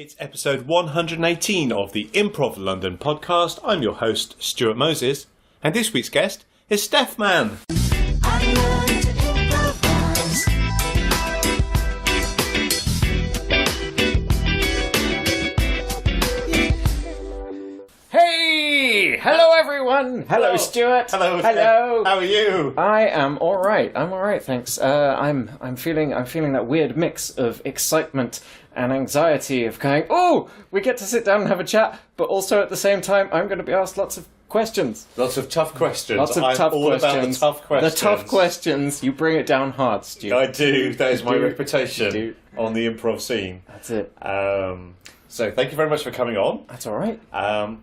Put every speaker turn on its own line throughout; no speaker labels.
It's episode 118 of the Improv London podcast. I'm your host, Stuart Moses, and this week's guest is Steff Man.
Hey! Hello, everyone! Hello, Stuart!
Hello!
Hello!
How are you?
I am alright. I'm alright, thanks. I'm feeling that weird mix of excitement and anxiety of going, oh, we get to sit down and have a chat, but also at the same time, I'm going to be asked lots of questions.
Lots of tough questions.
Lots of
I'm
tough
all
questions.
about the tough questions.
The tough questions. You bring it down hard, Stu.
I do. That is my
do.
reputation on the improv scene.
That's it.
So thank you very much for coming on.
That's alright.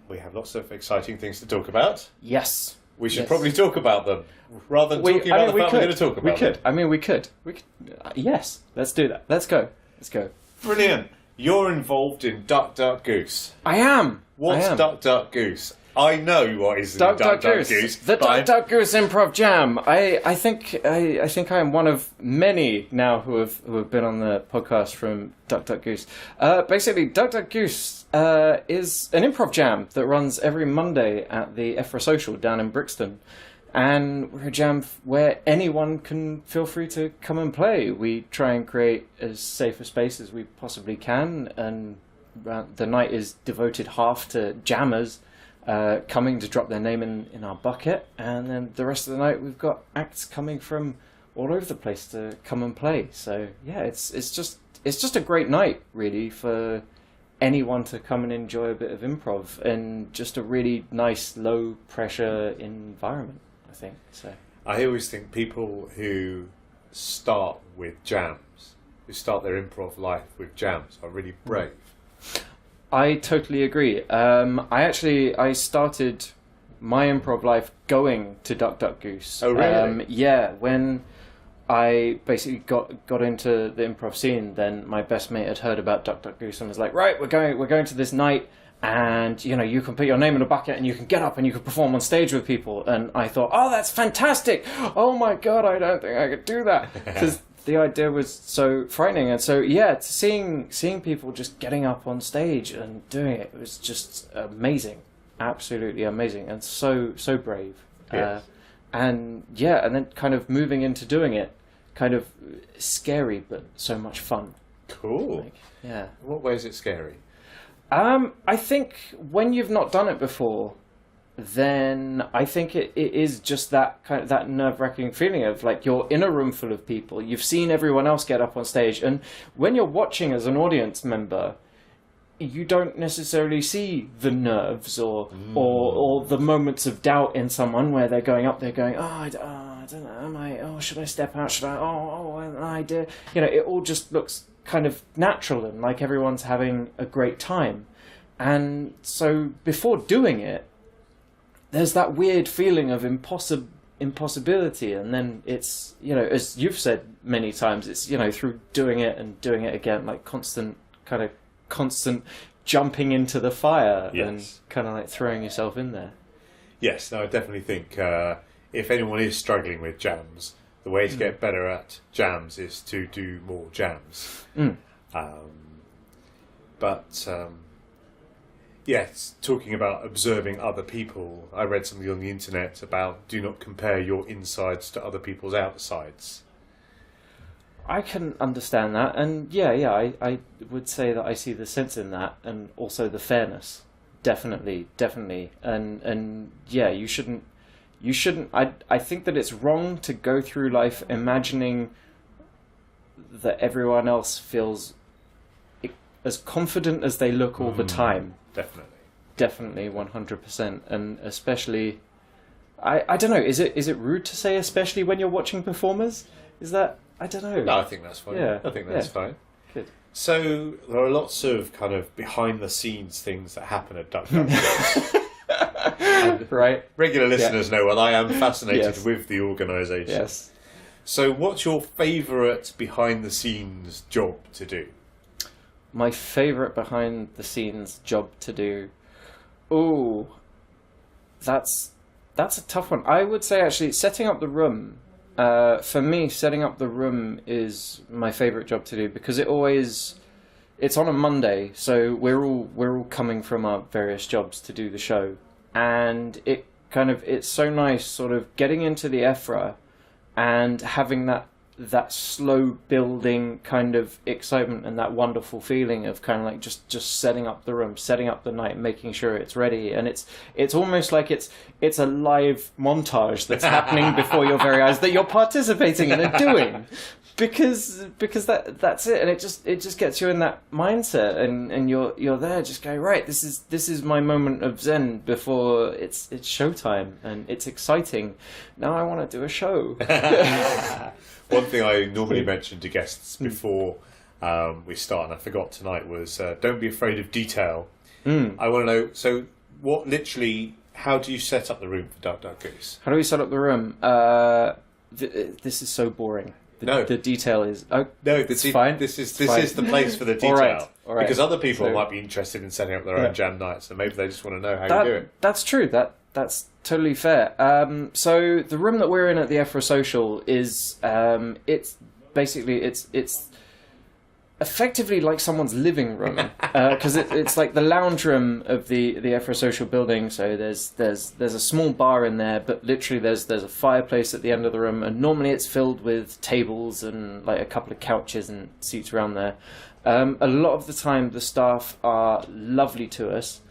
We have lots of exciting things to talk about.
Yes.
We should probably talk about them rather than talking about the fact we're going to talk about
We could.
them.
I mean, we could. Yes. Let's do that. Let's go.
Brilliant. You're involved in Duck, Duck, Goose.
I am.
What's Duck, Duck, Goose? I know what is
Duck,
Duck,
Duck,
Duck, Goose.
The Duck, Duck, Goose Improv Jam. I think I am one of many now who have been on the podcast from Duck, Duck, Goose. Basically, Duck, Duck, Goose is an improv jam that runs every Monday at the Ephra Social down in Brixton. And we're a jam where anyone can feel free to come and play. We try and create as safe a space as we possibly can, and the night is devoted half to jammers coming to drop their name in our bucket, and then the rest of the night we've got acts coming from all over the place to come and play. So yeah, it's just a great night really for anyone to come and enjoy a bit of improv, and just a really nice low pressure environment, I think. So
I always think people who start with jams, who start their improv life with jams, are really brave.
I totally agree. I started my improv life going to Duck Duck Goose.
Oh, really?
Yeah, when I basically got into the improv scene, then my best mate had heard about Duck Duck Goose and was like, right, we're going to this night, and you can put your name in a bucket and you can get up and you can perform on stage with people. And I thought, oh, that's fantastic! Oh my god, I don't think I could do that, because the idea was so frightening. And so yeah, seeing people just getting up on stage and doing it was just amazing, absolutely amazing, and so brave.
Yes.
And then kind of moving into doing it, kind of scary but so much fun.
Cool.
Yeah.
In what way is it scary?
I think when you've not done it before, then I think it is just that kind of that nerve-wracking feeling of like you're in a room full of people, you've seen everyone else get up on stage, and when you're watching as an audience member, you don't necessarily see the nerves or the moments of doubt in someone where they're going up there going, I don't know, should I step out, should I, I have an idea, it all just looks kind of natural and like everyone's having a great time. And so before doing it, there's that weird feeling of impossibility, and then it's, as you've said many times, it's, through doing it and doing it again, like constant jumping into the fire.
Yes.
And kind of like throwing yourself in there.
Yes, no, I definitely think if anyone is struggling with jams, the way to get better at jams is to do more jams. Yes, talking about observing other people, I read something on the internet about do not compare your insides to other people's outsides.
I can understand that, and I would say that I see the sense in that, and also the fairness, definitely, and yeah, you shouldn't. I think that it's wrong to go through life imagining that everyone else feels as confident as they look all the time. Definitely, 100%, and especially, I don't know. Is it rude to say especially when you're watching performers? Is that, I don't know.
No, I think that's fine.
Yeah.
I think that's fine.
Good.
So there are lots of kind of behind the scenes things that happen at Duck Duck Goose.
Right.
Regular listeners know well, I am fascinated
Yes.
with the organisation.
Yes.
So what's your favourite behind the scenes job to do?
My favourite behind the scenes job to do. Ooh, that's a tough one. I would say actually setting up the room. For me, setting up the room is my favourite job to do, because it always it's on a Monday, so we're all coming from our various jobs to do the show, and it's so nice sort of getting into the Ephra and having that slow building kind of excitement and that wonderful feeling of kind of like just setting up the room, setting up the night, making sure it's ready, and it's almost like it's a live montage that's happening before your very eyes that you're participating in and doing, because that's it, and it just gets you in that mindset, and you're there just going, right, this is my moment of zen before it's showtime, and it's exciting. Now I want to do a show.
One thing I normally mention to guests before we start, and I forgot tonight, was don't be afraid of detail. I want to know, so how do you set up the room for Duck Duck Goose?
How do we set up the room? This is so boring. The detail is... fine.
This is the place for the detail.
All right.
Because other people might be interested in setting up their own jam nights, and maybe they just want to know how you do it.
That's true. That's totally fair. So the room that we're in at the Ephra Social is it's effectively like someone's living room, because it's like the lounge room of the Ephra Social building. So there's a small bar in there, but literally there's a fireplace at the end of the room, and normally it's filled with tables and like a couple of couches and seats around there. A lot of the time the staff are lovely to us,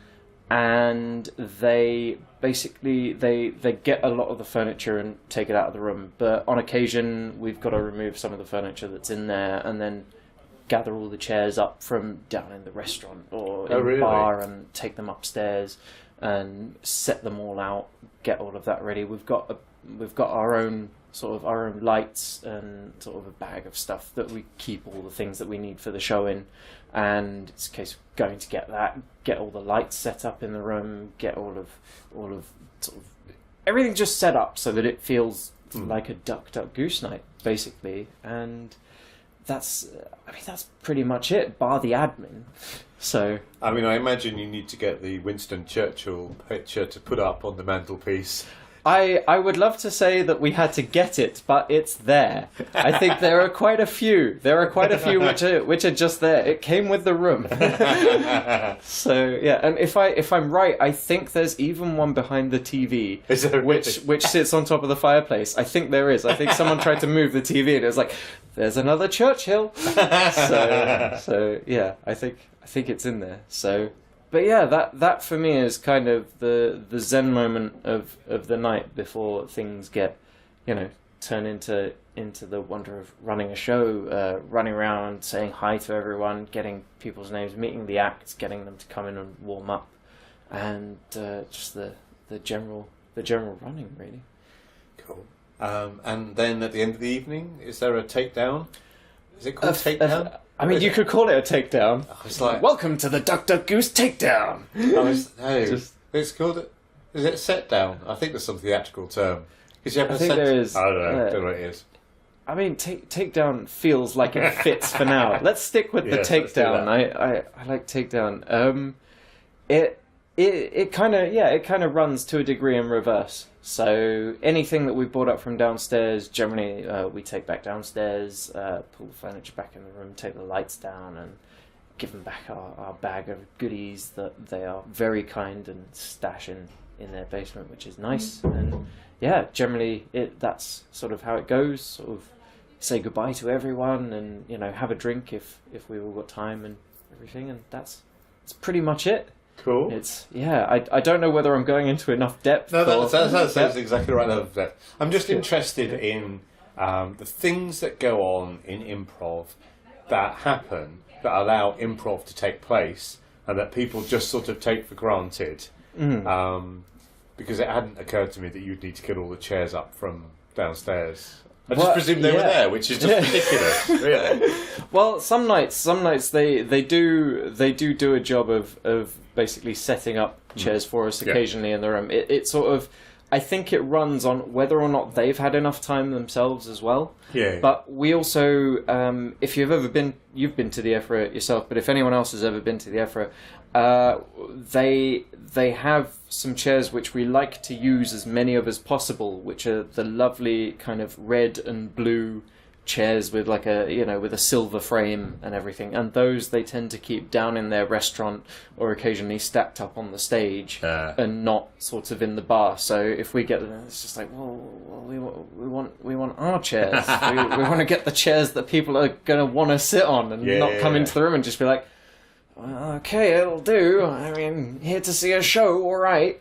and they basically they get a lot of the furniture and take it out of the room, but on occasion we've got to remove some of the furniture that's in there and then gather all the chairs up from down in the restaurant or in the bar and take them upstairs and set them all out, get all of that ready. We've got our own lights and sort of a bag of stuff that we keep all the things that we need for the show in, and it's a case of going to get all the lights set up in the room, get all of sort of everything just set up so that it feels like a Duck Duck Goose night, basically. And that's pretty much it, bar the admin. So
I imagine you need to get the Winston Churchill picture to put up on the mantelpiece.
I would love to say that we had to get it, but it's there. I think there are quite a few. Which are just there. It came with the room. So yeah, and if I'm right, I think there's even one behind the TV, which sits on top of the fireplace. I think there is. I think someone tried to move the TV, and it was like, there's another Churchill. So yeah, I think it's in there. So. But yeah, that for me is kind of the zen moment of the night before things get, turn into the wonder of running a show, running around, saying hi to everyone, getting people's names, meeting the acts, getting them to come in and warm up, and just the general running, really.
Cool. And then at the end of the evening, is there a takedown? Is it called takedown?
You could call it a takedown.
It's like,
welcome to the Duck Duck Goose takedown.
It's called. Is it set down? I think there's some theatrical term. Because you have
there is.
I don't know. I don't know what it is.
Takedown feels like it fits for now. Let's stick with the takedown. I like takedown. It kind of runs to a degree in reverse. So anything that we brought up from downstairs, generally we take back downstairs, pull the furniture back in the room, take the lights down, and give them back our bag of goodies that they are very kind and stash in their basement, which is nice. And yeah, generally that's sort of how it goes. Sort of say goodbye to everyone, and have a drink if we've all got time and everything, and that's pretty much it.
Cool.
I don't know whether I'm going into enough depth.
No, that's exactly right level of depth. I'm just interested in the things that go on in improv that happen, that allow improv to take place, and that people just sort of take for granted. Because it hadn't occurred to me that you'd need to get all the chairs up from downstairs. I just presumed they were there, which is just ridiculous, really.
Well, some nights they do a job of basically setting up chairs for us occasionally in the room. It sort of, I think it runs on whether or not they've had enough time themselves as well.
Yeah.
But we also, if you've been to the Ephra yourself, but if anyone else has ever been to the Ephra, they have some chairs which we like to use as many of as possible, which are the lovely kind of red and blue chairs with like with a silver frame and everything, and those they tend to keep down in their restaurant or occasionally stacked up on the stage and not sort of in the bar. So if we get them, it's just like, well we want our chairs. we want to get the chairs that people are going to want to sit on and not come into the room and just be like, well, okay, it'll do. I mean, here to see a show, all right,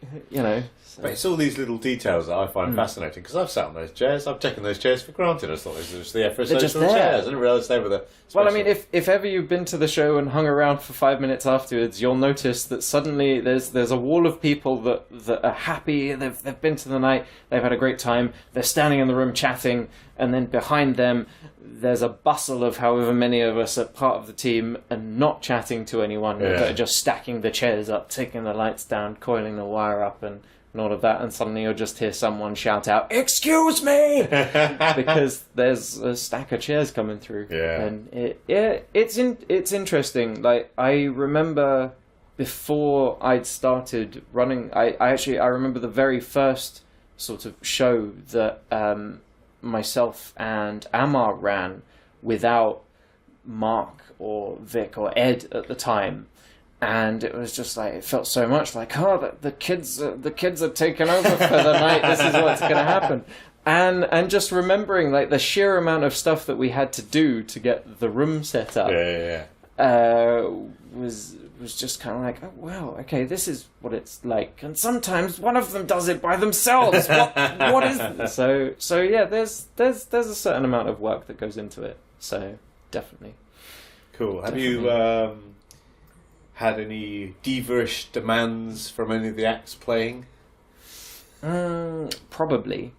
So.
But it's all these little details that I find fascinating, because I've sat on those chairs, I've taken those chairs for granted. I thought these were just the FSO chairs. I didn't realise they were the special.
Well, I mean, if ever you've been to the show and hung around for 5 minutes afterwards, you'll notice that suddenly there's a wall of people that are happy, they've been to the night, they've had a great time, they're standing in the room chatting, and then behind them there's a bustle of however many of us are part of the team and not chatting to anyone, but are just stacking the chairs up, taking the lights down, coiling the wire up, and all of that, and suddenly you'll just hear someone shout out, "Excuse me!" because there's a stack of chairs coming through. And it's interesting. Like, I remember before I'd started running, I remember the very first sort of show that myself and Amar ran without Mark or Vic or Ed at the time. And it was just like, it felt so much like, the kids are taking over for the night. This is what's going to happen. And just remembering like the sheer amount of stuff that we had to do to get the room set up. Was just kind of like, oh wow, okay, this is what it's like. And sometimes one of them does it by themselves. What is this? So yeah, there's a certain amount of work that goes into it. So definitely.
Cool. Have you had any diva-ish demands from any of the acts playing?
Probably,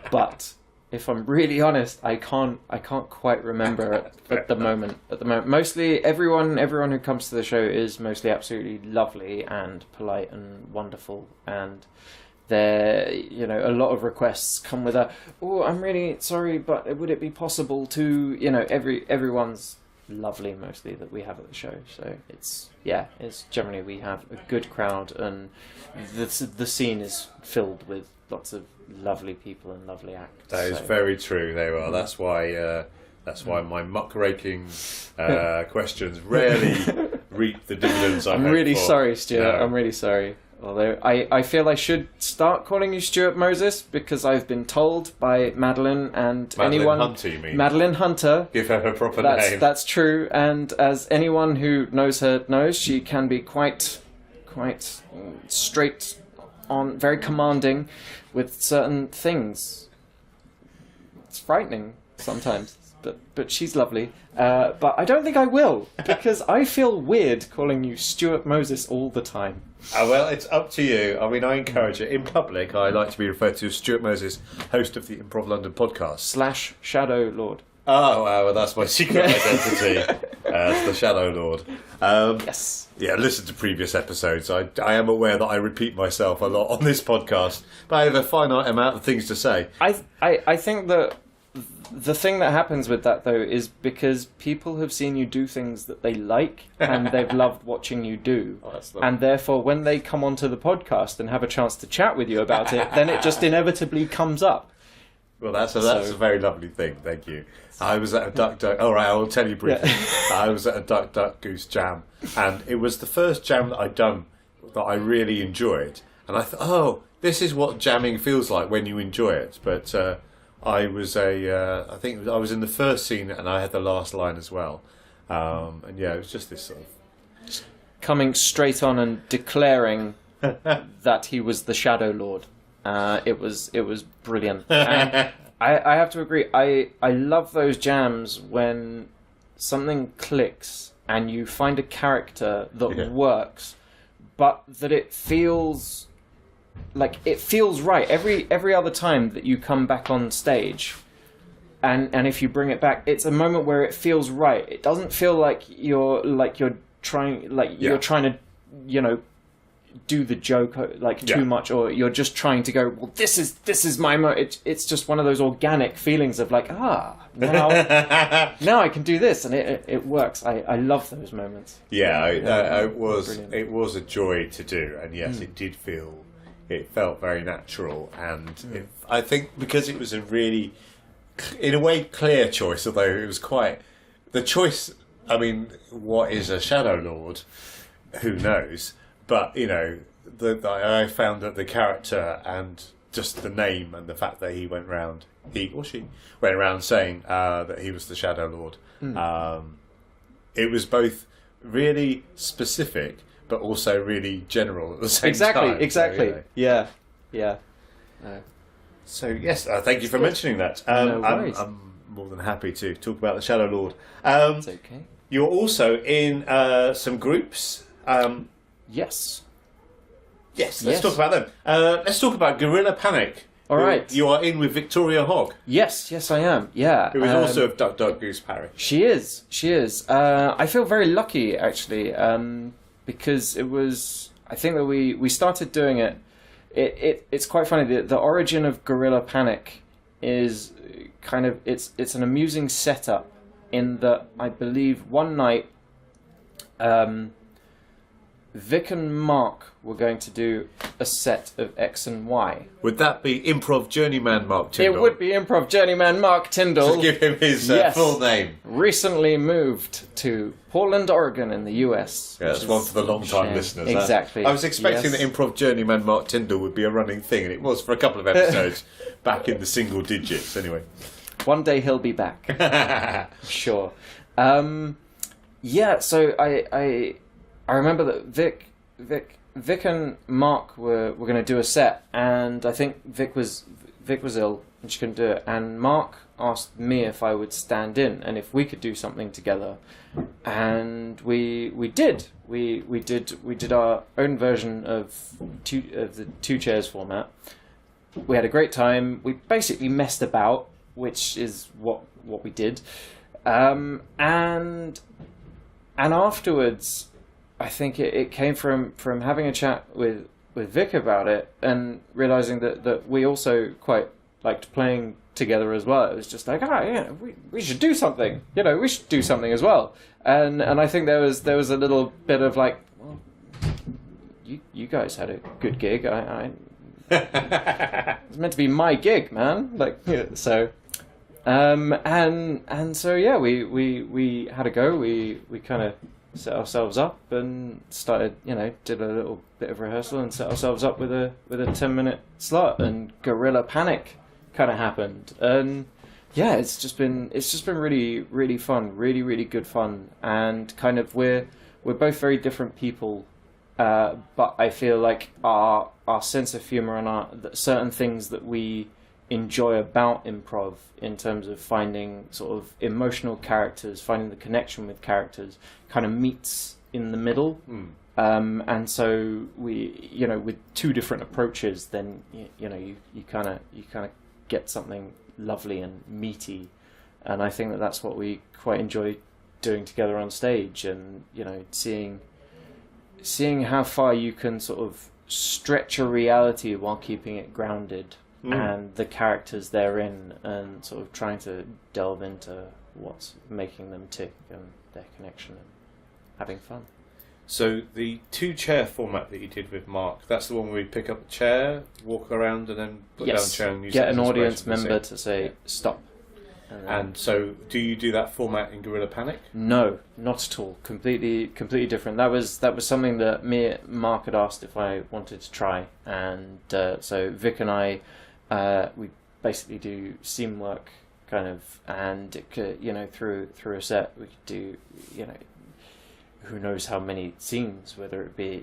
but if I'm really honest, I can't quite remember at the moment. Mostly everyone who comes to the show is mostly absolutely lovely and polite and wonderful, and there, a lot of requests come with I'm really sorry, but would it be possible to, everyone's lovely mostly that we have at the show. So it's generally we have a good crowd, and the scene is filled with lots of lovely people and lovely acts.
That is very true. They are. That's why my muckraking questions rarely reap the dividends
I'm really sorry, Stuart. No. I'm really sorry. Although I feel I should start calling you Stuart Moses, because I've been told by Madeline and anyone...
Hunter, you mean?
Madeline Hunter.
Give her proper name.
That's true, and as anyone who knows her knows, she can be quite straight on, very commanding with certain things. It's frightening sometimes. But she's lovely. But I don't think I will, because I feel weird calling you Stuart Moses all the time.
Well, it's up to you. I mean, I encourage it. In public, I like to be referred to as Stuart Moses, host of the Improv London podcast.
/ Shadow Lord.
Oh, well, that's my secret identity. It's the Shadow Lord.
Yes.
Yeah, listen to previous episodes. I am aware that I repeat myself a lot on this podcast, but I have a finite amount of things to say.
I think that the thing that happens with that, though, is because people have seen you do things that they like and they've loved watching you do. And therefore, when they come onto the podcast and have a chance to chat with you about it, then it just inevitably comes up.
Well, that's a very lovely thing. Thank you. I was at a Duck. All right, I will tell you briefly. Yeah. I was at a Duck Goose jam, and it was the first jam that I'd done that I really enjoyed. And I thought, this is what jamming feels like when you enjoy it. But I was I think I was in the first scene, and I had the last line as well. And yeah, it was just this sort of
coming straight on and declaring that he was the Shadow Lord. It was brilliant. And I have to agree. I love those jams when something clicks and you find a character that works, but that it feels right every other time that you come back on stage. And if you bring it back, it's a moment where it feels right. It doesn't feel like you're trying to do the joke too much, or you're just trying to go, well, this is my it's just one of those organic feelings of like, now I can do this, and it works. I love those moments.
It was a joy to do, and yes, it felt very natural, and I think because it was a really in a way, clear choice, although it was quite... The choice, I mean, what is a Shadow Lord? Who knows? But, you know, I found that the character and just the name and the fact that he went round, he or she, went around saying that he was the Shadow Lord. It was both really specific, but also really general at the same time.
Exactly.
So, you know.
Yeah.
So yes, thank you for mentioning that.
No worries.
I'm more than happy to talk about the Shadow Lord.
It's okay.
You're also in some groups.
Yes.
Yes, let's talk about them. Let's talk about Gorilla Panic.
All right.
You are in with Victoria Hogg.
Yes, I am. Yeah.
Who is also of Duck Duck Goose Parish.
She is. I feel very lucky, actually, because it was... I think that we started doing it. It's quite funny. The origin of Gorilla Panic is kind of... It's an amusing setup in that I believe one night... Vic and Mark were going to do a set of X and Y.
Would that be Improv Journeyman Mark Tyndall?
It would be Improv Journeyman Mark Tyndall.
Just give him his full name.
Recently moved to Portland, Oregon in the US.
Yeah, that's one for the long-time listeners.
Exactly.
I was expecting that Improv Journeyman Mark Tyndall would be a running thing, and it was for a couple of episodes back in the single digits, anyway.
One day he'll be back. Sure. Yeah, so I remember that Vic and Mark were going to do a set, and I think Vic was ill and she couldn't do it. And Mark asked me if I would stand in and if we could do something together, and we did. We did our own version of the two chairs format. We had a great time. We basically messed about, which is what we did, and afterwards. I think it came from having a chat with Vic about it and realising that we also quite liked playing together as well. It was just like, we should do something. You know, we should do something as well. And I think there was a little bit of like, well, you guys had a good gig. It was meant to be my gig, man. Like, so. And so yeah, we had a go. We kind of set ourselves up and started, did a little bit of rehearsal and set ourselves up with a 10-minute slot, and Gorilla Panic kind of happened. And yeah, it's just been really, really fun, really, really good fun. And kind of we're both very different people, but I feel like our sense of humor and certain things that we enjoy about improv in terms of finding sort of emotional characters, finding the connection with characters, kind of meets in the middle. And so we, with two different approaches, then you kind of get something lovely and meaty. And I think that's what we quite enjoy doing together on stage, and seeing how far you can sort of stretch a reality while keeping it grounded. And the characters therein, and sort of trying to delve into what's making them tick and their connection and having fun.
So the 2-chair format that you did with Mark, that's the one where you pick up a chair, walk around, and then put down a chair and use
get an audience member to say stop.
And so, do you do that format in Gorilla Panic?
No, not at all. Completely different. That was something that Mark had asked if I wanted to try, and so Vic and I. We basically do scene work, kind of, and it could, through a set we could do, who knows how many scenes, whether it be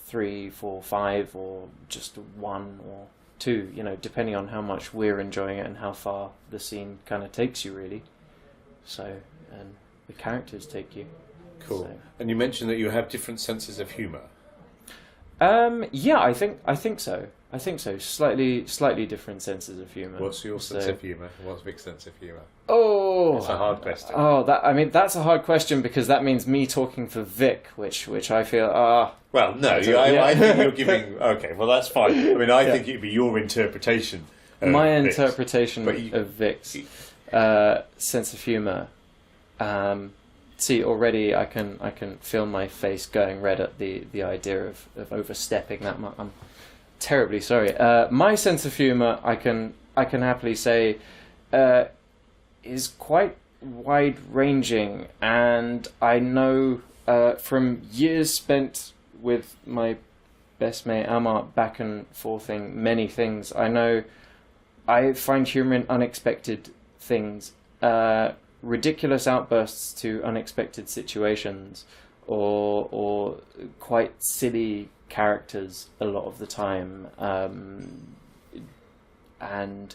3, 4, 5, or just 1 or 2, depending on how much we're enjoying it and how far the scene kind of takes you, really. So, and the characters take you.
Cool.
So.
And you mentioned that you have different senses of humour.
Yeah, I think so. Slightly different senses of humour.
What's your sense of humour? What's Vic's sense of humour?
Oh,
it's a hard question.
Oh, that's a hard question, because that means me talking for Vic, which I feel.
Well, no, I think you're giving. Okay, well that's fine. I mean, I think it'd be your interpretation.
My interpretation of Vic's sense of humour. See, already I can feel my face going red at the idea of overstepping that much. I'm terribly sorry. My sense of humour, I can happily say, is quite wide-ranging, and I know from years spent with my best mate Amar back and forthing many things, I know I find humour in unexpected things, ridiculous outbursts to unexpected situations, or quite silly characters a lot of the time, and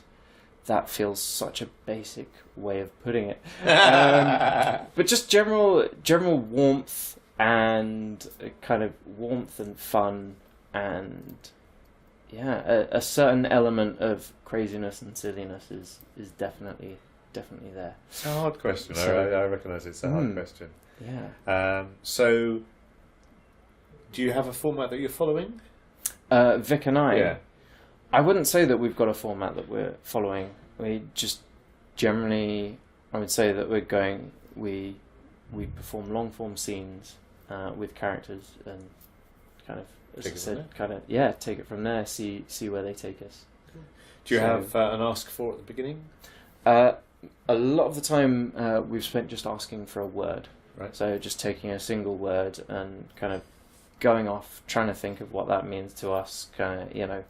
that feels such a basic way of putting it. But just general warmth, and kind of warmth and fun, and yeah, a certain element of craziness and silliness is definitely there.
It's a hard question.
So,
I recognise it's a hard question.
Yeah.
So, do you have a format that you're following?
Vic and I.
Yeah.
I wouldn't say that we've got a format that we're following. We just generally, I would say that we perform long form scenes with characters, and kind of, as I said, take it from there. See where they take us.
Do you have an ask for at the beginning?
A lot of the time we've spent just asking for a word.
Right.
So just taking a single word and kind of going off, trying to think of what that means to us, kind of,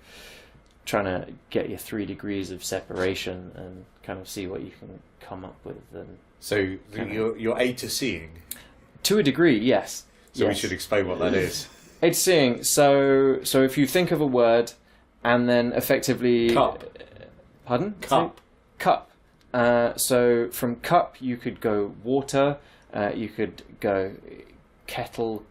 trying to get your 3 degrees of separation and kind of see what you can come up with. And
so you're A to seeing?
To a degree, yes.
So we should explain what that is.
A to seeing, so if you think of a word and then effectively...
Cup.
Pardon?
Cup.
Cup. So from cup you could go water, you could go kettle,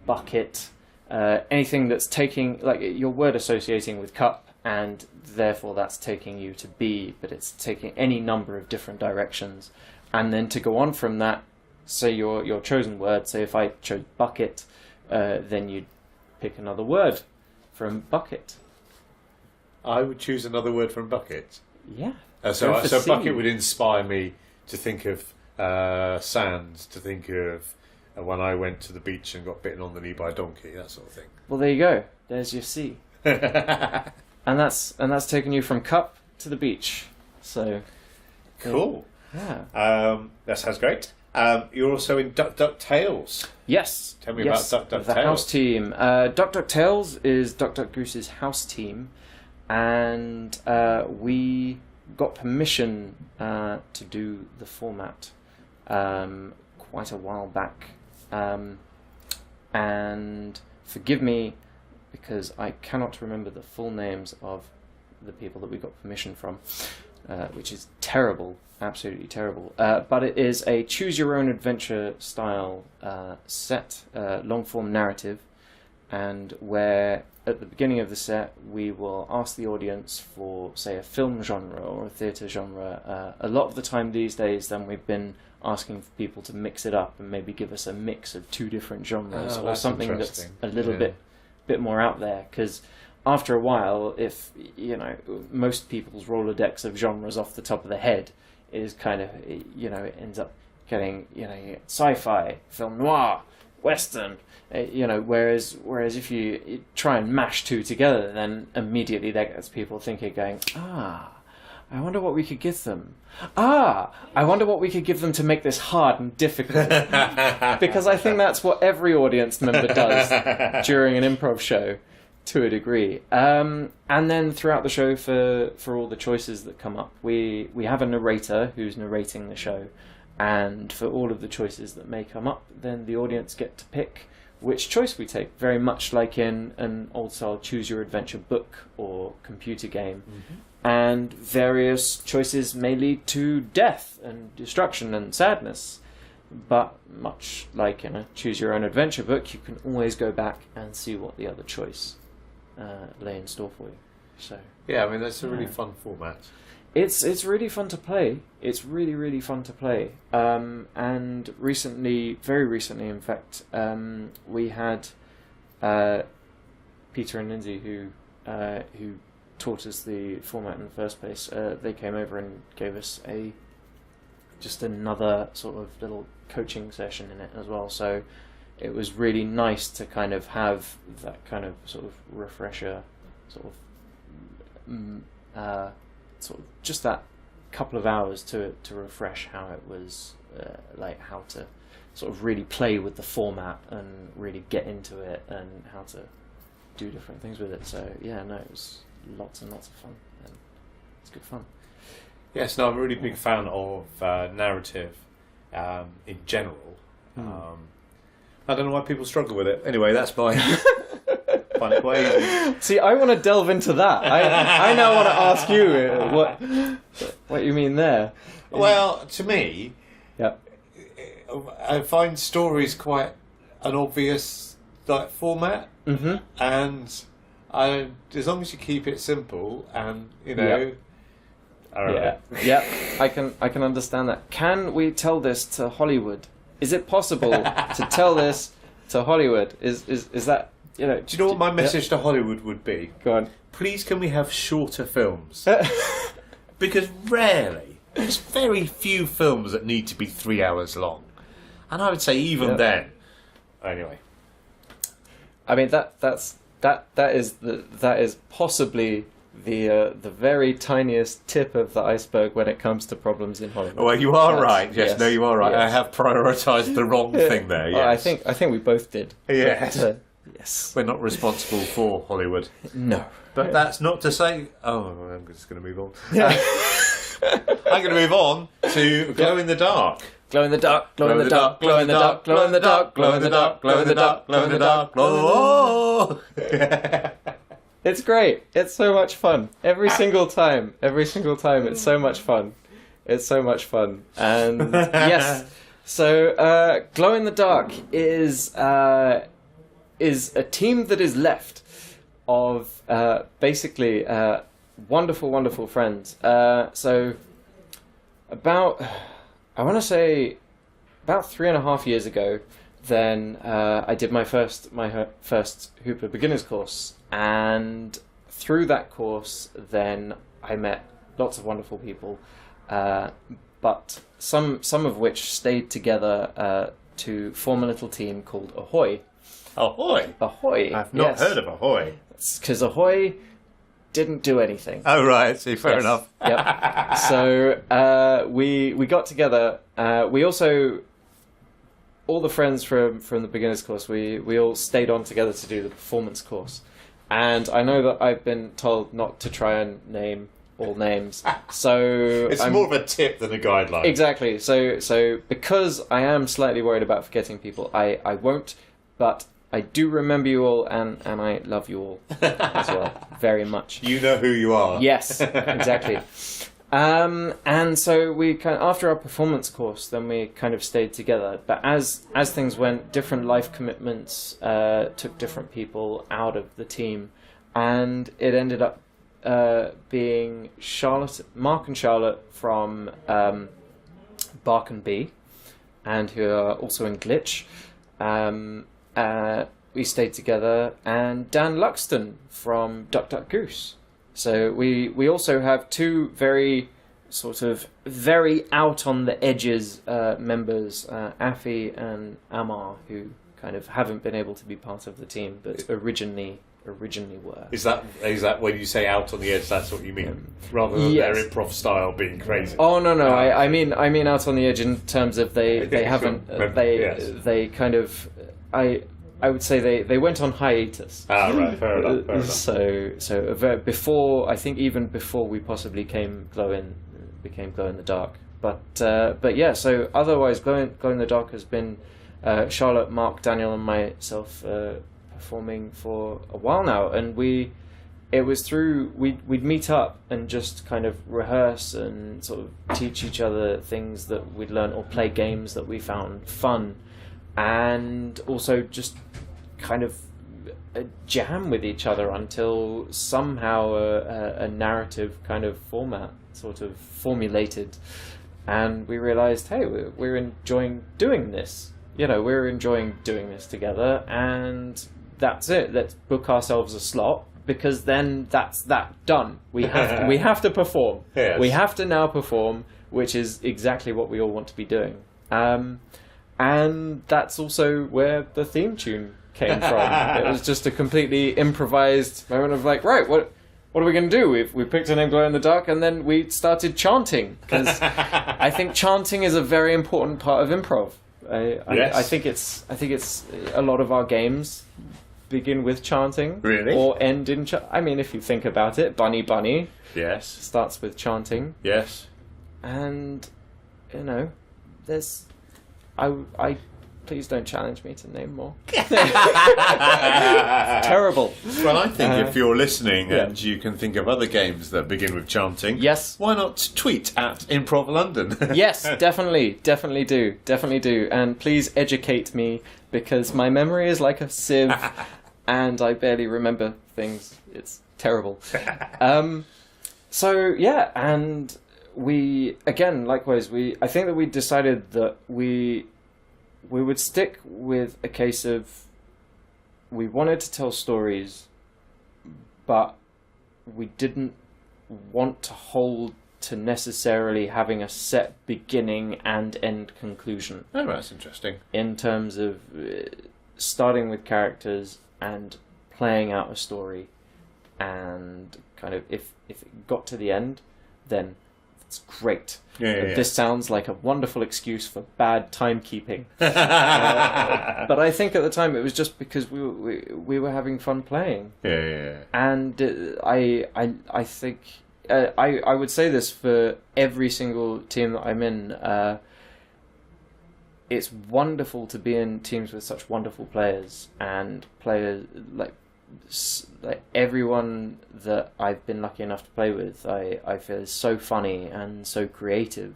bucket, anything that's taking, like your word associating with cup, and therefore that's taking you to B, but it's taking any number of different directions. And then to go on from that, say your chosen word, say if I chose bucket, then you'd pick another word from bucket.
I would choose another word from bucket.
Yeah.
So bucket would inspire me to think of sands, to think of when I went to the beach and got bitten on the knee by a donkey, that sort of thing.
Well, there you go. There's your C. And that's taken you from cup to the beach. So
cool.
Yeah.
That sounds great. You're also in Duck Duck Tales.
Yes.
Tell me about Duck Duck
the
Tales.
House team. Duck Duck Tales is Duck Duck Goose's house team, and we got permission to do the format quite a while back. And forgive me, because I cannot remember the full names of the people that we got permission from, which is terrible, absolutely terrible. But it is a choose-your-own-adventure style set, long-form narrative, and where at the beginning of the set we will ask the audience for, say, a film genre or a theatre genre. A lot of the time these days then we've been asking for people to mix it up and maybe give us a mix of 2 different genres, or something that's a little bit more out there, because after a while, if most people's Rolodex of genres off the top of the head is kind of, it ends up getting, sci-fi, film noir, western, whereas if you try and mash 2 together, then immediately that gets people thinking, going, I wonder what we could give them. I wonder what we could give them to make this hard and difficult. Because I think that's what every audience member does during an improv show, to a degree. And then throughout the show, for all the choices that come up, we have a narrator who's narrating the show. And for all of the choices that may come up, then the audience get to pick which choice we take, very much like in an old-style choose-your-adventure book or computer game. Mm-hmm. And various choices may lead to death and destruction and sadness. But much like in a choose-your-own-adventure book, you can always go back and see what the other choice lay in store for you. So
yeah, I mean, that's a really fun format.
It's really fun to play. It's really, really fun to play. And very recently, in fact, we had Peter and Lindsay, who taught us the format in the first place. They came over and gave us just another sort of little coaching session in it as well. So it was really nice to kind of have that kind of sort of refresher, sort of just that couple of hours to refresh how it was, like how to sort of really play with the format and really get into it and how to do different things with it. So yeah, no, it was lots and lots of fun, and it's good fun.
Yes, no, I'm a really big fan of narrative in general. I don't know why people struggle with it. Anyway, that's my fun equation.
See, I want to delve into that. I now want to ask you what you mean there.
Well, to me,
yeah,
I find stories quite an obvious like format, and as long as you keep it simple and you know.
Yep.
All right.
Yeah, I can understand that. Can we tell this to Hollywood? Is it possible to tell this to Hollywood? Is that, you know?
Do you know what my message to Hollywood would be?
Go on.
Please, can we have shorter films? Because there's very few films that need to be 3 hours long, and I would say even then. Anyway,
I mean that is possibly the very tiniest tip of the iceberg when it comes to problems in Hollywood.
Well, you are right. Yes, no, you are right.
Yes.
I have prioritised the wrong thing there. Yes.
Well, I think we both did.
Yes.
But, yes.
We're not responsible for Hollywood.
No.
But that's not to say. Oh, I'm just going to move on. I'm going to move on to Glow in the Dark.
Glow in the dark, glow in the dark, glow in the dark, glow in the dark, glow in the dark, glow in the dark, glow in the dark, glow. It's great. It's so much fun. Every single time, it's so much fun. It's so much fun. And yes, so Glow in the Dark is a team that is left of basically wonderful, wonderful friends. So I want to say about 3.5 years ago, then I did my first Hooper beginners course, and through that course, then I met lots of wonderful people, but some of which stayed together to form a little team called Ahoy.
Ahoy?
Ahoy.
I've not heard of Ahoy.
It's because Ahoy didn't do anything.
Oh right, see, fair enough.
Yep. So we got together. We also, all the friends from the beginners course, we all stayed on together to do the performance course. And I know that I've been told not to try and name all names. So
it's more of a tip than a guideline.
Exactly. So because I am slightly worried about forgetting people, I won't. But I do remember you all, and I love you all as well, very much.
You know who you are.
Yes, exactly. And so we after our performance course, then we kind of stayed together. But as things went, different life commitments took different people out of the team, and it ended up being Mark and Charlotte from Bark and Bee, and who are also in Glitch. We stayed together, and Dan Luxton from Duck Duck Goose. So we also have two very out on the edges members, Afi and Amar, who kind of haven't been able to be part of the team, but originally were. Is
that when you say out on the edge? That's what you mean, rather than their improv style being crazy.
Oh no, I mean out on the edge in terms of they haven't they kind of I would say they went on hiatus.
Ah, right, fair enough.
So before, I think even before we possibly became Glow in the Dark. But yeah, so otherwise Glow in the Dark has been Charlotte, Mark, Daniel and myself performing for a while now, and we'd meet up and just kind of rehearse and sort of teach each other things that we'd learned or play games that we found fun, and also just kind of jam with each other until somehow a narrative kind of format sort of formulated, and we realized, hey, we're enjoying doing this. We're enjoying doing this together, and that's it. Let's book ourselves a slot, because then that's that done. We have to perform.
Yes.
We have to now perform, which is exactly what we all want to be doing. And that's also where the theme tune came from. It was just a completely improvised moment of like, right, what what are we going to do? We picked a name, Glow in the Dark, and then we started chanting, because I think chanting is a very important part of improv. I think it's a lot of our games begin with chanting,
really,
or end in. I mean, if you think about it, Bunny Bunny,
yes,
starts with chanting,
yes,
and there's. Please don't challenge me to name more. Terrible.
Well, I think if you're listening and you can think of other games that begin with chanting,
yes,
why not tweet at Improv London?
Yes, definitely do. And please educate me, because my memory is like a sieve, and I barely remember things. It's terrible. So yeah, and we again, likewise, I think that we decided that we would stick with a case of, we wanted to tell stories, but we didn't want to hold to necessarily having a set beginning and end conclusion.
Oh, that's interesting.
In terms of starting with characters and playing out a story, and kind of if it got to the end, then it's great. This sounds like a wonderful excuse for bad timekeeping. But I think at the time it was just because we were having fun playing. And I think I would say this for every single team that I'm in. It's wonderful to be in teams with such wonderful players, and players like everyone that I've been lucky enough to play with, I feel is so funny and so creative,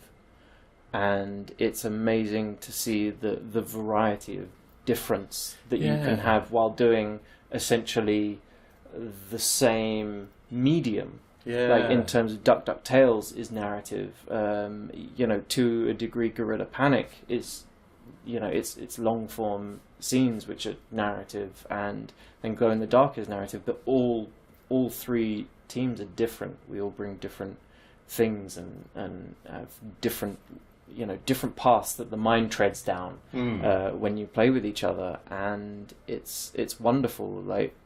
and it's amazing to see the variety of difference that you can have while doing essentially the same medium. Like in terms of Duck Tales is narrative, to a degree Gorilla Panic is, it's long form scenes which are narrative, and then Glow in the Dark is narrative, but all three teams are different. We all bring different things and have different paths that the mind treads down when you play with each other, and it's wonderful. Like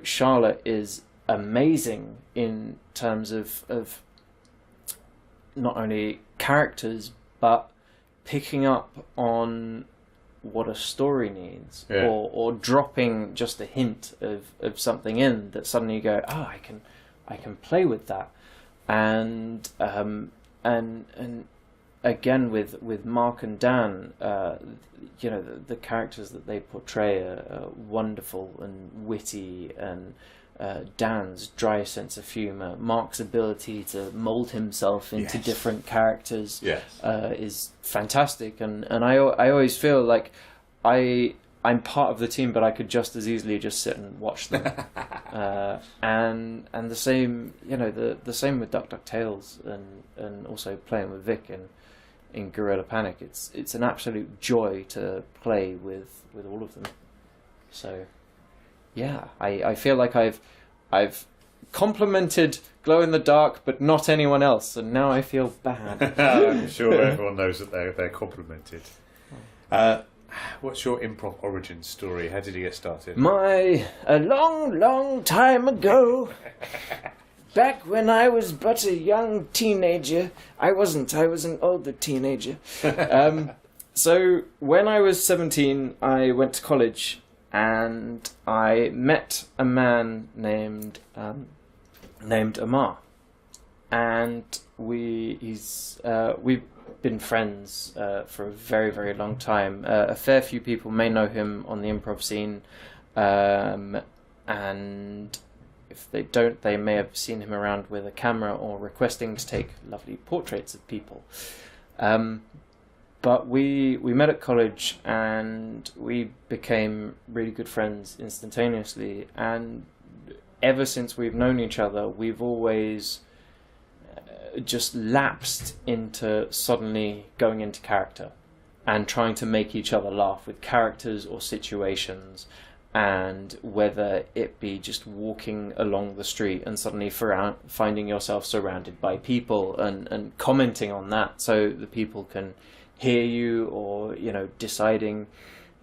Charlotte is amazing in terms of not only characters but picking up on what a story needs, or dropping just a hint of something in that suddenly you go, I can play with that, and again with Mark and Dan, the characters that they portray are wonderful and witty, and Dan's dry sense of humour, Mark's ability to mould himself into different characters is fantastic, and I always feel like I'm part of the team, but I could just as easily just sit and watch them. And the same, the same with Duck Tales, and also playing with Vic in Gorilla Panic. It's an absolute joy to play with all of them. So yeah, I feel like I've complimented Glow in the Dark, but not anyone else, and now I feel bad.
I'm sure everyone knows that they're complimented. What's your improv origin story? How did you get started?
A long time ago, back when I was but a young teenager. I was an older teenager. So when I was 17, I went to college, and I met a man named Amar, and we've been friends for a very, very long time. A fair few people may know him on the improv scene, and if they don't, they may have seen him around with a camera or requesting to take lovely portraits of people. But we met at college, and we became really good friends instantaneously, and ever since we've known each other, we've always just lapsed into suddenly going into character and trying to make each other laugh with characters or situations, and whether it be just walking along the street and suddenly finding yourself surrounded by people and commenting on that so the people can hear you, or deciding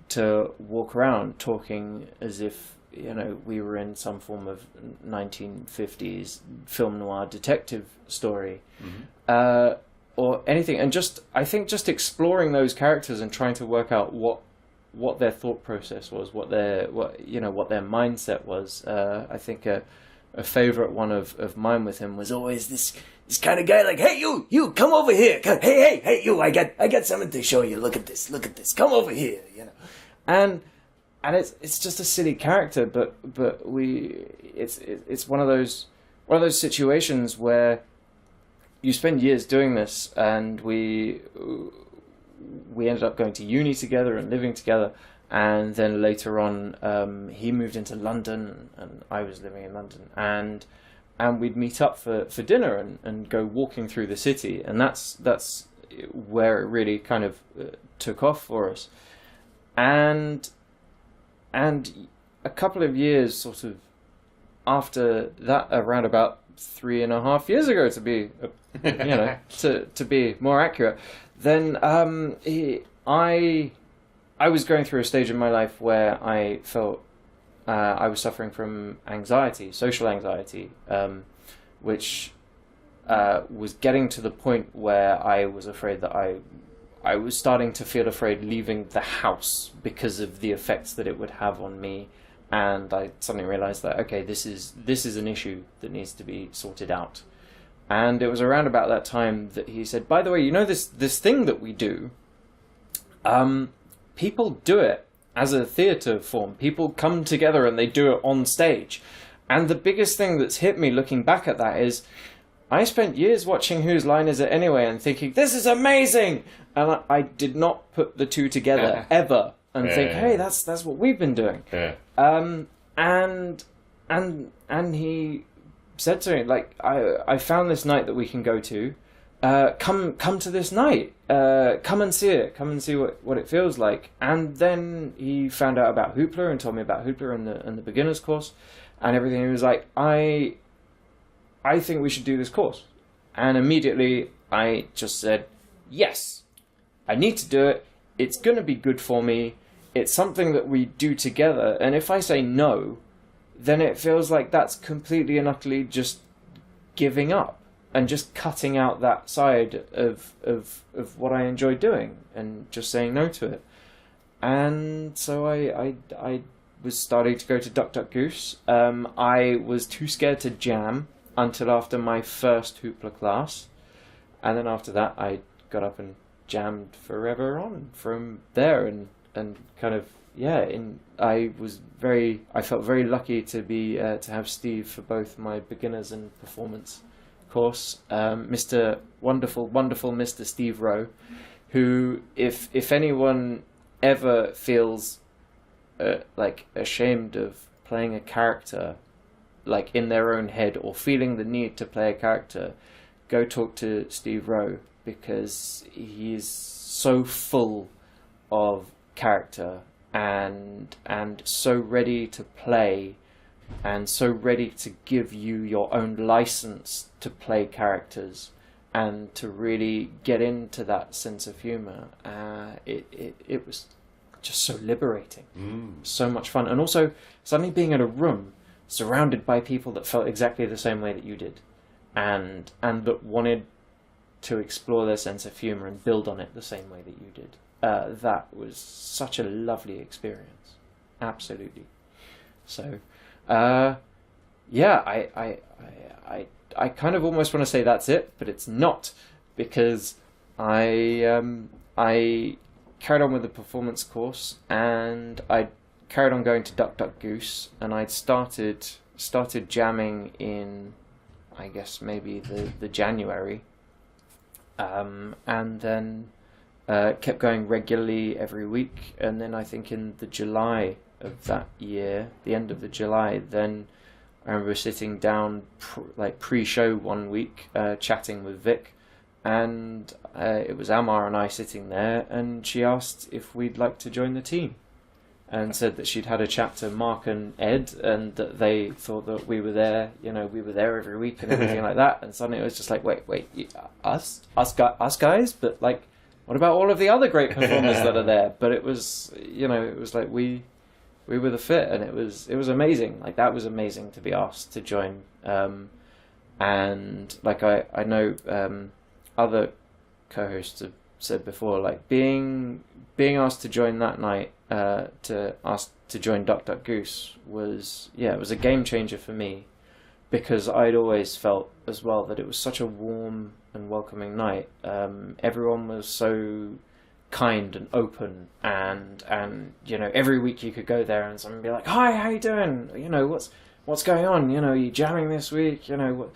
to walk around talking as if we were in some form of 1950s film noir detective story, or anything. And I think just exploring those characters and trying to work out what their thought process was, what their mindset was. I think a favorite one of mine with him was always this kind of guy, like, hey, you come over here. Hey, you, I got something to show you. Look at this. Come over here, And it's just a silly character, but it's one of those situations where you spend years doing this, and we ended up going to uni together and living together, and then later on he moved into London and I was living in London, and we'd meet up for dinner and go walking through the city, and that's where it really kind of took off for us. And a couple of years sort of after that, around about 3.5 years ago, to be to be more accurate, then I was going through a stage in my life where I felt I was suffering from anxiety, social anxiety, which was getting to the point where I was afraid that I was starting to feel afraid leaving the house because of the effects that it would have on me. And I suddenly realized that, okay, this is an issue that needs to be sorted out. And it was around about that time that he said, by the way, this thing that we do, people do it as a theatre form. People come together and they do it on stage. And the biggest thing that's hit me looking back at that is, I spent years watching Whose Line Is It Anyway and thinking, this is amazing! And I did not put the two together ever and think, hey, that's what we've been doing. Yeah. And he said to me, like, I found this night that we can go to. Come to this night. Come and see it. Come and see what it feels like. And then he found out about Hoopla and told me about Hoopla and the beginner's course and everything. He was like, I think we should do this course. And immediately I just said, yes, I need to do it. It's going to be good for me. It's something that we do together. And if I say no, then it feels like that's completely and utterly just giving up and just cutting out that side of what I enjoy doing and just saying no to it. And so I was starting to go to Duck Duck Goose. I was too scared to jam until after my first Hoopla class. And then after that, I got up and jammed forever on from there, and kind of, I felt very lucky to be to have Steve for both my beginners and performance course. Mr. Wonderful Mr. Steve Rowe, who, if anyone ever feels like ashamed of playing a character like in their own head or feeling the need to play a character, go talk to Steve Rowe, because he's so full of character and so ready to play and so ready to give you your own license to play characters and to really get into that sense of humor. It was just so liberating, so much fun, and also suddenly being in a room surrounded by people that felt exactly the same way that you did, and that wanted to explore their sense of humor and build on it the same way that you did. That was such a lovely experience, absolutely. So, I kind of almost want to say that's it, but it's not, because I carried on with the performance course, and I carried on going to Duck Duck Goose, and I'd started jamming in, I guess, maybe the January, and then kept going regularly every week. And then I think in the July of that year, the end of the July, then I remember sitting down pre-show one week, chatting with Vic, and it was Amar and I sitting there, and she asked if we'd like to join the team, and said that she'd had a chat to Mark and Ed, and that they thought that we were there, we were there every week and everything like that. And suddenly it was just like, wait, us guys, but like, what about all of the other great performers that are there? But it was, it was like we the fit, and it was amazing. Like, that was amazing to be asked to join. And like I know other co-hosts have said before, like being asked to join that night, to join Duck Duck Goose was it was a game changer for me, because I'd always felt as well that it was such a warm and welcoming night. Everyone was so kind and open, and every week you could go there and someone would be like, "Hi, how you doing? What's going on? Are you jamming this week? So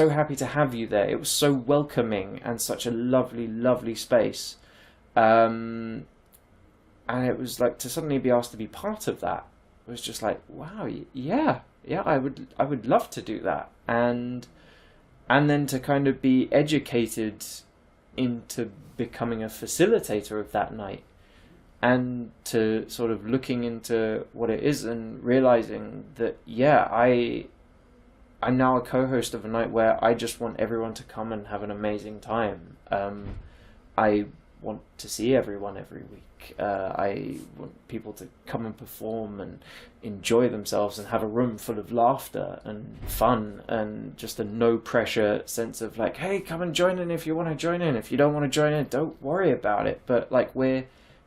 happy to have you there." It was so welcoming and such a lovely, lovely space. And it was like, to suddenly be asked to be part of that, it was just like, wow, yeah, I would love to do that. And then to kind of be educated into becoming a facilitator of that night, and to sort of looking into what it is and realizing that, I'm now a co-host of a night where I just want everyone to come and have an amazing time. I want to see everyone every week. I want people to come and perform and enjoy themselves and have a room full of laughter and fun, and just a no pressure sense of like, hey, come and join in if you want to join in. If you don't want to join in, don't worry about it. But like, we're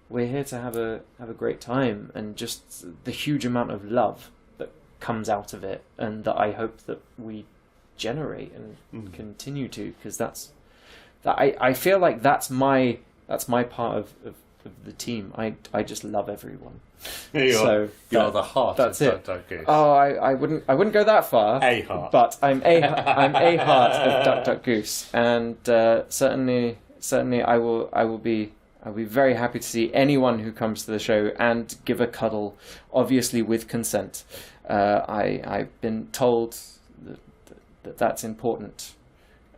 here to have a great time, and just the huge amount of love that comes out of it, and that I hope that we generate and continue to, because I feel like that's my part of the team. I just love everyone.
You're the heart.
That's
of
it.
Duck Duck Goose.
Oh, I wouldn't go that far.
A heart.
But I'm a heart of Duck Duck Goose, and certainly I will be very happy to see anyone who comes to the show and give a cuddle, obviously with consent. I've been told that that's important,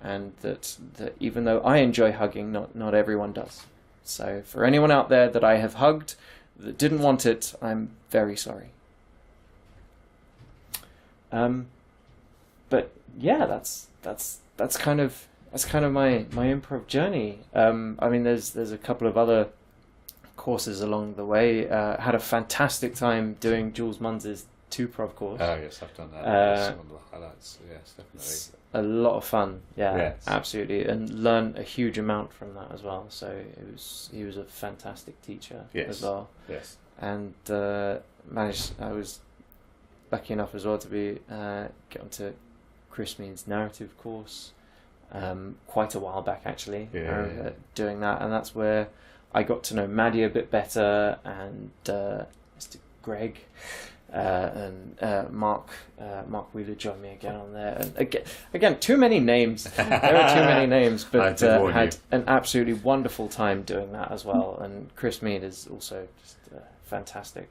and that even though I enjoy hugging, not everyone does. So for anyone out there that I have hugged that didn't want it, I'm very sorry. But yeah, that's kind of my improv journey. I mean, there's a couple of other courses along the way. Had a fantastic time doing Jules Munz's 2prov course.
Oh yes, I've done that. That's one of the highlights. Yes, definitely.
It's a lot of fun. Yeah,
yes.
Absolutely, and learned a huge amount from that as well. So he was a fantastic teacher as well.
Yes,
and I was lucky enough as well to be get onto Chris Mead's narrative course quite a while back, actually. Doing that, and that's where I got to know Maddie a bit better, and Mr. Greg. And Mark Wheeler joined me again on there. And again, too many names. There are too many names, but had an absolutely wonderful time doing that as well. And Chris Mead is also just a fantastic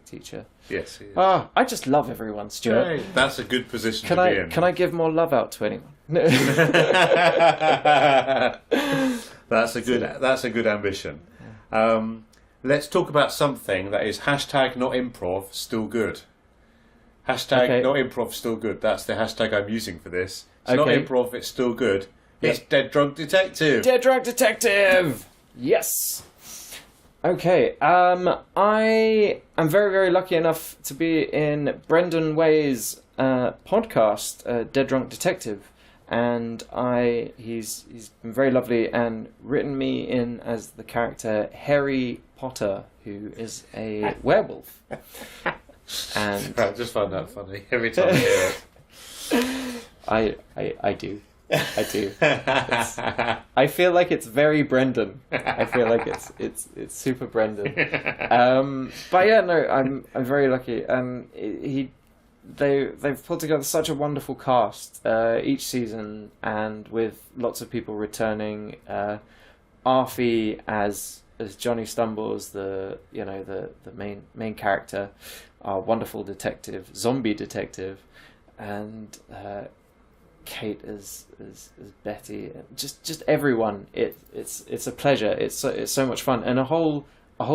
teacher.
Yes, he is.
I just love everyone, Stuart.
Hey, that's a good position to be in.
Can I give more love out to anyone?
That's a good ambition. Let's talk about something that is hashtag not improv still good. Hashtag not improv still good. That's the hashtag I'm using for this. It's not improv, it's still good. It's Dead Drunk Detective.
Dead Drunk Detective! Yes! Okay, I am very, very lucky enough to be in Brendan Way's podcast, Dead Drunk Detective. And he's been very lovely and written me in as the character Harry Potter, who is a werewolf. And
I just find that funny every time I hear it.
I do. I feel like it's very Brendan. I feel like it's super Brendan. But yeah, no, I'm very lucky. They've put together such a wonderful cast each season, and with lots of people returning. Arfie as Johnny Stumbles, the main character, our wonderful zombie detective, and Kate as Betty, just everyone. It's a pleasure. It's so much fun, and a whole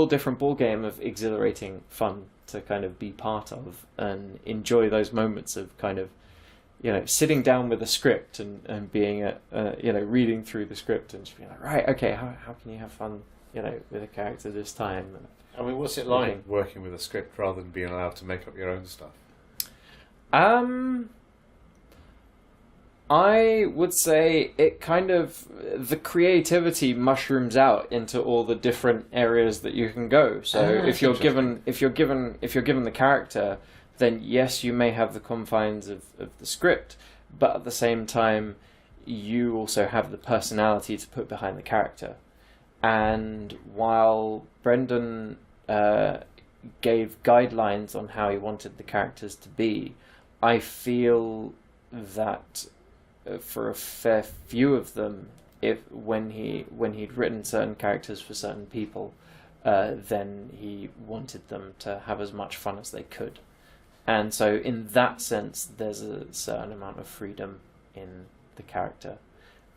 different ball game of exhilarating fun to kind of be part of and enjoy those moments of kind of, sitting down with a script and being reading through the script and just being like, right, okay, how can you have fun, with a character this time?
I mean, what's it like working with a script rather than being allowed to make up your own stuff?
I would say it kind of, the creativity mushrooms out into all the different areas that you can go. So if you're given the character, then yes, you may have the confines of the script, but at the same time, you also have the personality to put behind the character. And while Brendan gave guidelines on how he wanted the characters to be, I feel that for a fair few of them, when he'd written certain characters for certain people, then he wanted them to have as much fun as they could. And so in that sense, there's a certain amount of freedom in the character.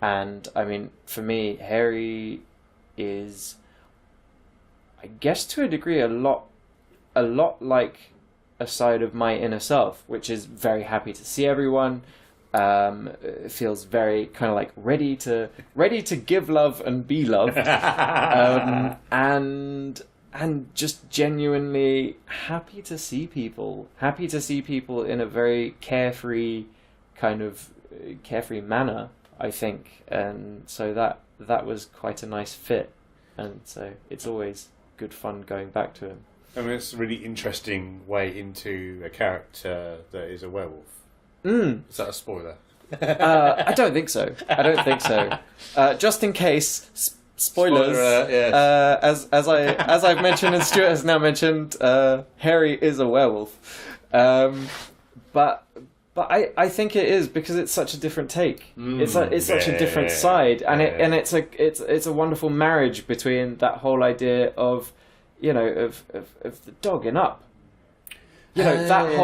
And I mean, for me, Harry is, I guess to a degree, a lot like a side of my inner self, which is very happy to see everyone, feels very kind of like ready to give love and be loved, and just genuinely happy to see people in a very carefree manner, I think. And so that was quite a nice fit, and so it's always good fun going back to him.
I mean, it's a really interesting way into a character that is a werewolf. Is that a spoiler?
I don't think so. Just in case, spoilers. As I've mentioned and Stuart has now mentioned, Harry is a werewolf. But I think it is because it's such a different take. It's such a different side, and it's a wonderful marriage between that whole idea of, you know, of the dog and Up. You know, that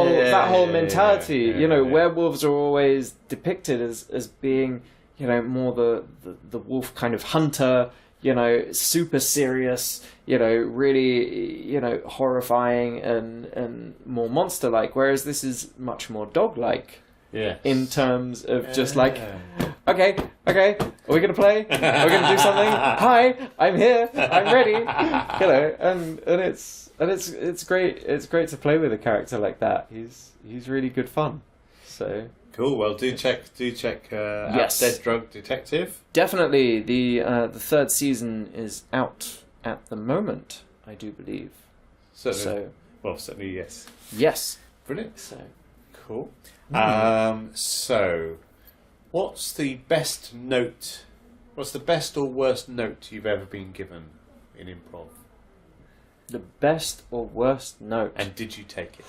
whole mentality. Werewolves are always depicted as being, you know, more the wolf kind of hunter, you know, super serious, you know, really, you know, horrifying and more monster-like, whereas this is much more dog-like.
Yeah.
In terms of just like, okay, are we gonna play? Are we gonna do something? Hi, I'm here, I'm ready. You know, and it's great. It's great to play with a character like that. He's really good fun. So
cool. Well, do check
yes.
out Dead Drug Detective.
Definitely, the third season is out at the moment, I do believe.
Certainly. Certainly yes.
Yes.
Brilliant.
So
cool. So, what's the best or worst note you've ever been given in improv?
The best or worst note?
And did you take it?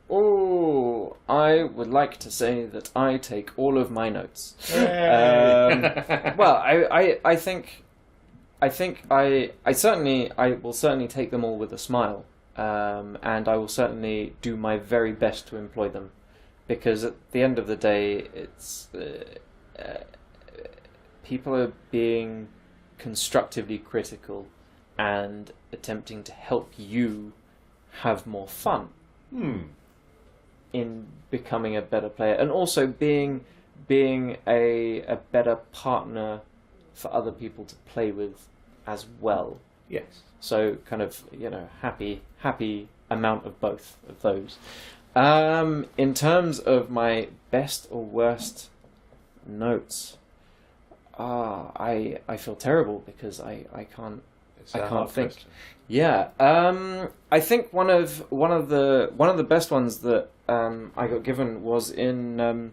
Oh, I would like to say that I take all of my notes. Well, I think I will certainly take them all with a smile, and I will certainly do my very best to employ them. Because at the end of the day, it's people are being constructively critical and attempting to help you have more fun in becoming a better player, and also being a better partner for other people to play with as well.
Yes.
So kind of, you know, happy amount of both of those. In terms of my best or worst notes, I feel terrible because I can't think.
Question.
Yeah. I think one of the best ones that I got given was in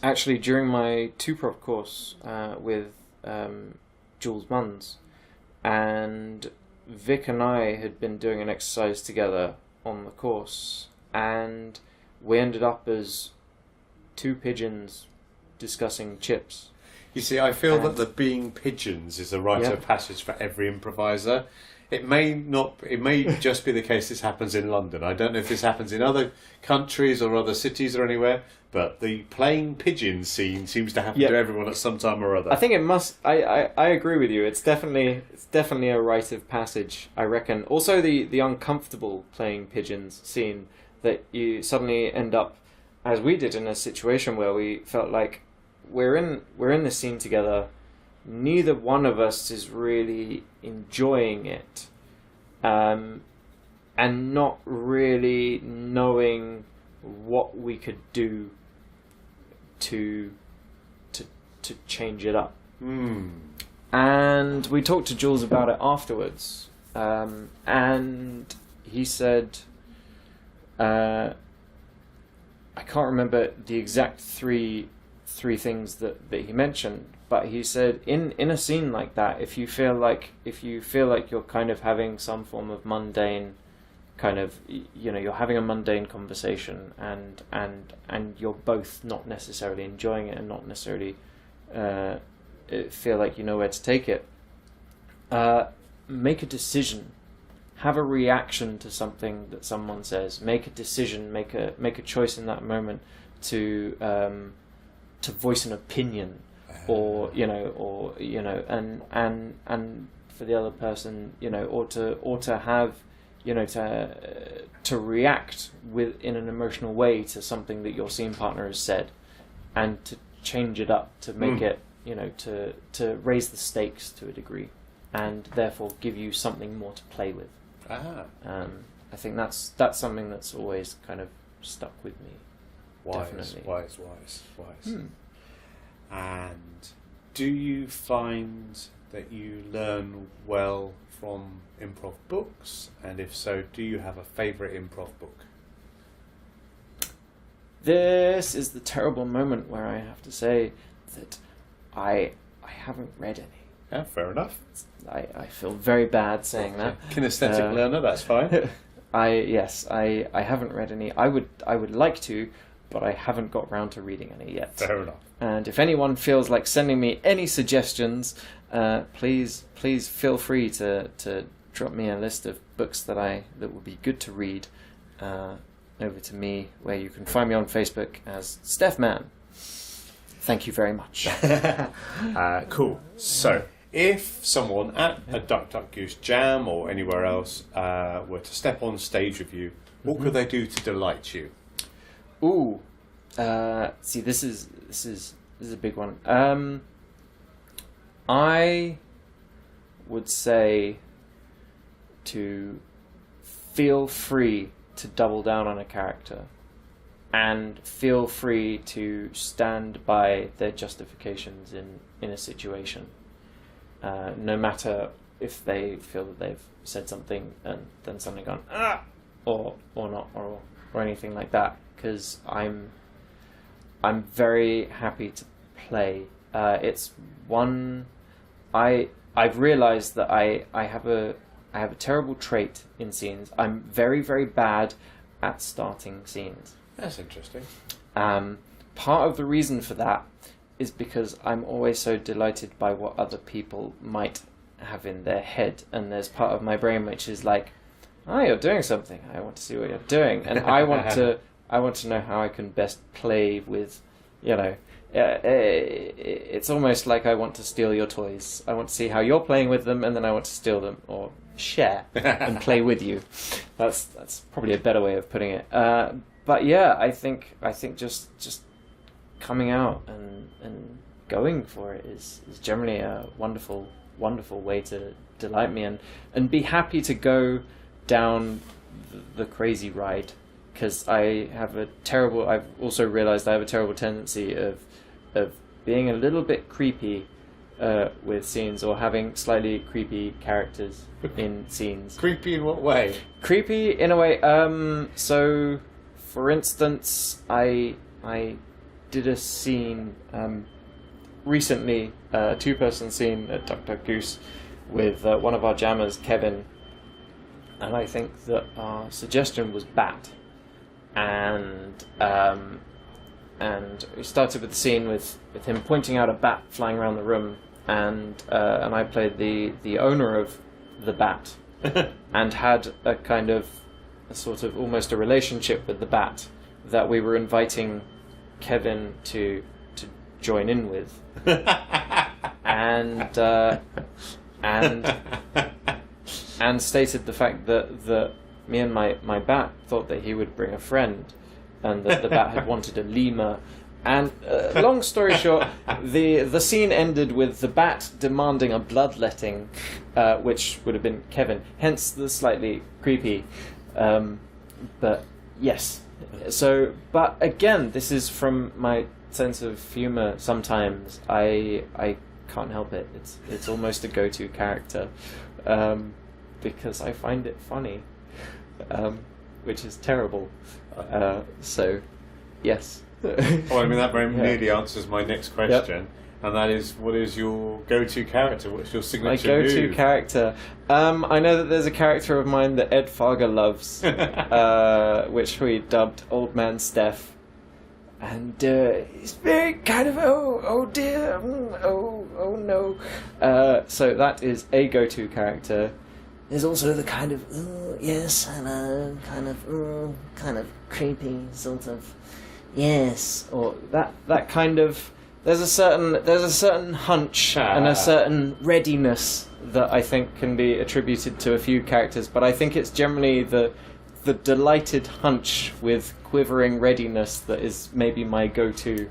actually during my 2-prov course with Jules Munns, and Vic and I had been doing an exercise together on the course. And we ended up as 2 pigeons discussing chips.
You see, I feel that the being pigeons is a rite of passage for every improviser. It may just be the case this happens in London. I don't know if this happens in other countries or other cities or anywhere, but the playing pigeon scene seems to happen to everyone at some time or other.
I think it must. I agree with you. It's definitely a rite of passage, I reckon. Also, the uncomfortable playing pigeons scene, that you suddenly end up, as we did, in a situation where we felt like we're in this scene together. Neither one of us is really enjoying it, and not really knowing what we could do to change it up. And we talked to Jules about it afterwards, and he said, I can't remember the exact three things that he mentioned, but he said in a scene like that, if you feel like you're kind of having some form of mundane kind of, you're having a mundane conversation, and you're both not necessarily enjoying it and not necessarily feel like you know where to take it, make a decision, have a reaction to something that someone says, make a decision, make a choice in that moment to voice an opinion, or and for the other person, or to have, to react in an emotional way to something that your scene partner has said, and to change it up, to make it, to raise the stakes to a degree, and therefore give you something more to play with. I think that's something that's always kind of stuck with me.
Wise. And do you find that you learn well from improv books? And if so, do you have a favourite improv book?
This is the terrible moment where I have to say that I haven't read any.
Yeah, fair enough.
I feel very bad saying that.
Kinesthetic learner, that's fine.
I haven't read any. I would like to, but I haven't got round to reading any yet.
Fair enough.
And if anyone feels like sending me any suggestions, please feel free to drop me a list of books that would be good to read over to me, where you can find me on Facebook as Steff Man. Thank you very much.
Cool. So, if someone at a Duck Duck Goose Jam or anywhere else were to step on stage with you, what could they do to delight you?
Ooh, see, this is a big one. I would say to feel free to double down on a character, and feel free to stand by their justifications in a situation, no matter if they feel that they've said something and then suddenly gone or not or anything like that. Because I'm very happy to play. It's one I've realised that I have a terrible trait in scenes. I'm very, very bad at starting scenes.
That's interesting.
Part of the reason for that is because I'm always so delighted by what other people might have in their head, and there's part of my brain which is like, you're doing something. I want to see what you're doing, and I want to know how I can best play with, it's almost like I want to steal your toys. I want to see how you're playing with them, and then I want to steal them or share and play with you. That's probably a better way of putting it. But yeah, I think just coming out and going for it is generally a wonderful way to delight me and be happy to go down the crazy ride. Because I've also realised I have a terrible tendency of being a little bit creepy with scenes, or having slightly creepy characters in scenes.
Creepy in what way?
Creepy in a way. So, for instance, I did a scene recently, a 2-person scene at Duck Duck Goose with one of our jammers, Kevin, and I think that our suggestion was bat. And we started with the scene with him pointing out a bat flying around the room, and I played the owner of the bat, and had a sort of almost a relationship with the bat that we were inviting Kevin to join in with, and stated the fact that me and my bat thought that he would bring a friend, and that the bat had wanted a lemur, And long story short, the scene ended with the bat demanding a bloodletting, which would have been Kevin. Hence the slightly creepy. But yes. So, but again, this is from my sense of humour. Sometimes I can't help it. It's almost a go-to character, because I find it funny, which is terrible. So, yes.
Well, I mean, that very nearly answers my next question, and that is, what is your go-to character? What's your signature
My go-to
move?
character? I know that there's a character of mine that Ed Farger loves, which we dubbed Old Man Steff. And he's very kind of, oh dear, oh no. So that is a go-to character. There's also the kind of, yes, hello, kind of creepy, sort of, yes, or that kind of. There's a certain hunch and a certain readiness that I think can be attributed to a few characters, but I think it's generally the delighted hunch with quivering readiness that is maybe my go-to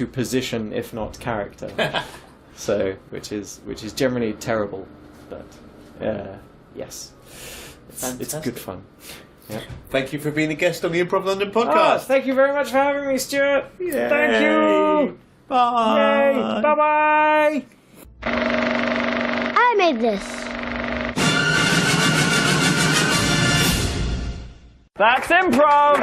position, if not character. So, which is generally terrible, but yes, it's good fun. Yeah.
Thank you for being a guest on the Improv London podcast.
Thank you very much for having me, Stuart.
Yay.
Thank you.
Bye.
Yay. Bye-bye.
I made this.
That's improv.